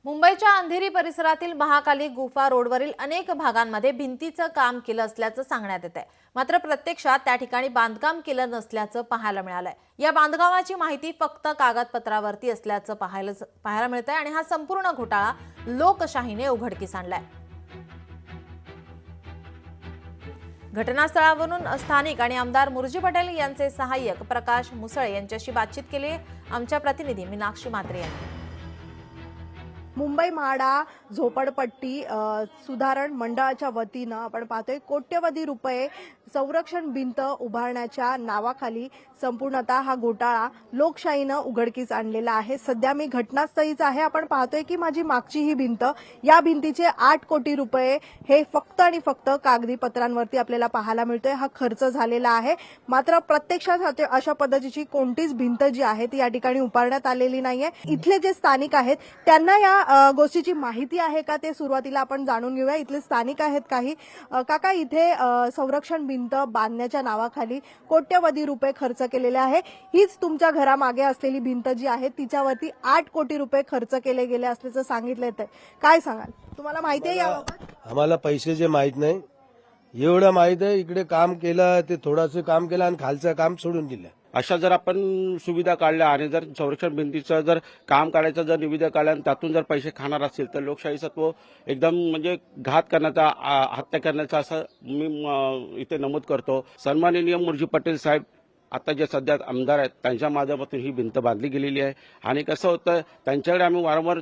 मुंबईच्या अंधेरी परिसरातील महाकाली गुफा रोडवरील अनेक भागांमध्ये भिंतीचं काम केलं असल्याचं सांगण्यात येत आहे। मात्र प्रत्यक्षात त्या ठिकाणी बांधकाम केलं नसल्याचं पाहायला मिळालंय। या बांधकामाची माहिती फक्त कागदपत्रावरती असल्याचं पाहायला मिळतंय आणि हा संपूर्ण घोटाळा लोकशाहीने उघडकीस आणलाय। घटनास्थळावरून स्थानिक आणि आमदार मुर्जी पटेल यांचे सहाय्यक प्रकाश मुसळे यांच्याशी बातचीत केली आमच्या प्रतिनिधी मीनाक्षी म्हात्रे यांनी। मुंबई म्हाडा झोपडपट्टी सुधारण मंडळाच्या वतीनं आपण पाहतोय कोट्यवधी रुपये संरक्षण भिंत उभारण्याच्या नावाखाली संपूर्णतः हा घोटाळा लोकशाहीनं उघडकीस आणलेला आहे। सध्या मी घटनास्थळीच आहे। आपण पाहतोय की माझी मागची ही भिंत, या भिंतीचे 8 कोटी रुपये हे फक्त आणि फक्त कागदी पत्रांवरती आपल्याला पाहायला मिळतोय। हा खर्च झालेला आहे। मात्र प्रत्यक्षात अशा पद्धतीची कोणतीच भिंत जी आहे ती या ठिकाणी उभारण्यात आलेली नाहीये। इथले जे स्थानिक आहेत त्यांना या गोष्टीची माहिती आहे का ते सुरुवातीला आपण जाणून घेऊया। इथले स्थानिक आहेत काही। काका, इथे संरक्षण भिंत बांधण्याच्या नावाखाली कोट्यवधी रुपये खर्च केलेले आहे। हीच तुमच्या घरामागे असलेली भिंत जी आहे तिच्यावरती 8 कोटी रुपये खर्च केले गेले असल्याचं सांगितलं येतंय। काय सांगाल, तुम्हाला माहिती आहे याबाबत? आम्हाला पैशाचे माहित नाही, एवढं माहित आहे इकडे काम केलं, ते थोडंसं काम केलं आणि खालचं काम सोडून दिलं। अशा जर आपण सुविधा काढल्या आणि जर संरक्षण भिंतीचं जर काम काढायचं जर निविदा काढल्या आणि त्यातून जर पैसे खाणार असतील तर लोकशाहीचा तो एकदम म्हणजे घात करण्याचा, हत्या करण्याचा असं मी इथे नमूद करतो। सन्माननीय मुर्जी पटेल साहेब आता जे सध्या आमदार आहेत त्यांच्या माध्यमातून ही भिंत बांधली गेलेली आहे। आणि कसं होतं, त्यांच्याकडे आम्ही वारंवार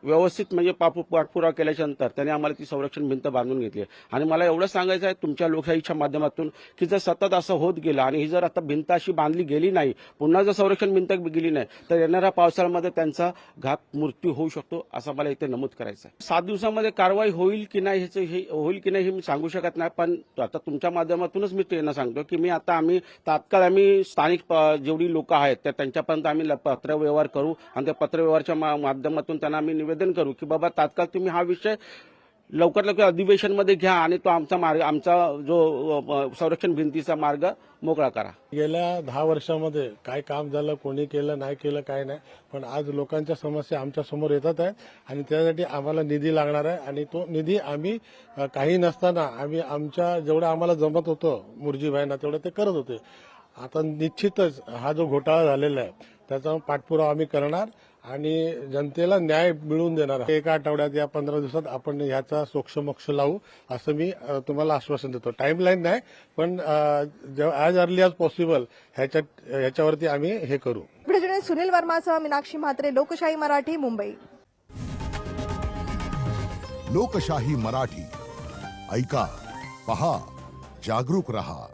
व्यवस्थित म्हणजे पाठपुरावा केल्याच्या नंतर त्यांनी आम्हाला ती संरक्षण भिंत बांधून घेतली आहे। आणि मला एवढं सांगायचं आहे तुमच्या लोकशाहीच्या माध्यमातून की जर सतत असं होत गेलं आणि ही जर आता भिंत अशी बांधली गेली नाही, पुन्हा जर संरक्षण भिंत गेली नाही तर येणाऱ्या पावसाळ्यामध्ये त्यांचा घात मृत्यू होऊ शकतो असं मला इथे नमूद करायचं आहे। 7 दिवसामध्ये कारवाई होईल की नाही हे मी सांगू शकत नाही, पण आता तुमच्या माध्यमातूनच मी त्यांना सांगतो की आम्ही तात्काळ स्थानिक जेवढी लोक आहेत त्यांच्यापर्यंत आम्ही पत्रव्यवहार करू आणि त्या पत्रव्यवहाराच्या माध्यमातून त्यांना आम्ही निवेदन करू की बाबा तात्काळ तुम्ही हा विषय लवकर अधिवेशनमध्ये घ्या आणि तो आमचा जो संरक्षण भिंतीचा मार्ग मोकळा करा। गेल्या 10 वर्षामध्ये काय काम झालं, कोणी केलं नाही केलं काय नाही, पण आज लोकांच्या समस्या आमच्या समोर येतात आहेत आणि त्यासाठी आम्हाला निधी लागणार आहे आणि तो निधी आम्ही काही नसताना आम्ही आमच्या जेवढं आम्हाला जमत होतं मुर्जीभाईंना तेवढं ते करत होते। आता निश्चितच हा जो घोटाळा झालेला आहे त्याचा पाठपुरावा आम्ही करणार आणि जनतेला न्याय मिळवून देणार। एका आठवड्यात या 15 दिवसात आपण ह्याचा सोक्षमोक्ष लावू असं मी तुम्हाला आश्वासन देतो। टाइमलाईन नाही, पण ॲज अर्ली ॲज पॉसिबल ह्याच्यावरती आम्ही हे करू। सुनील वर्मासह मीनाक्षी म्हात्रे, लोकशाही मराठी, मुंबई। लोकशाही मराठी ऐका, पहा, जागरूक रहा।